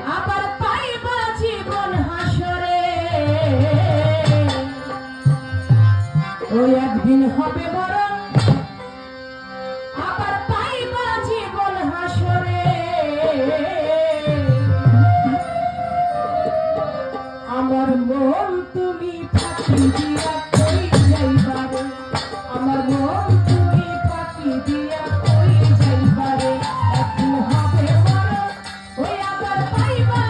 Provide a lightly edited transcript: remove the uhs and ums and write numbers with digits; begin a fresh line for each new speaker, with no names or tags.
আবার পাইবা জীবন হাসরে ওই একদিন হবে মরণ আবার পাইবা জীবন হাসরে আমার মন তুমি ফাঁকি দিয়া কই যাইবারে আমার মন তুমি ফাঁকি দিয়া কই যাইবারে একদিন হবে মরণ ওই আবার পাইবা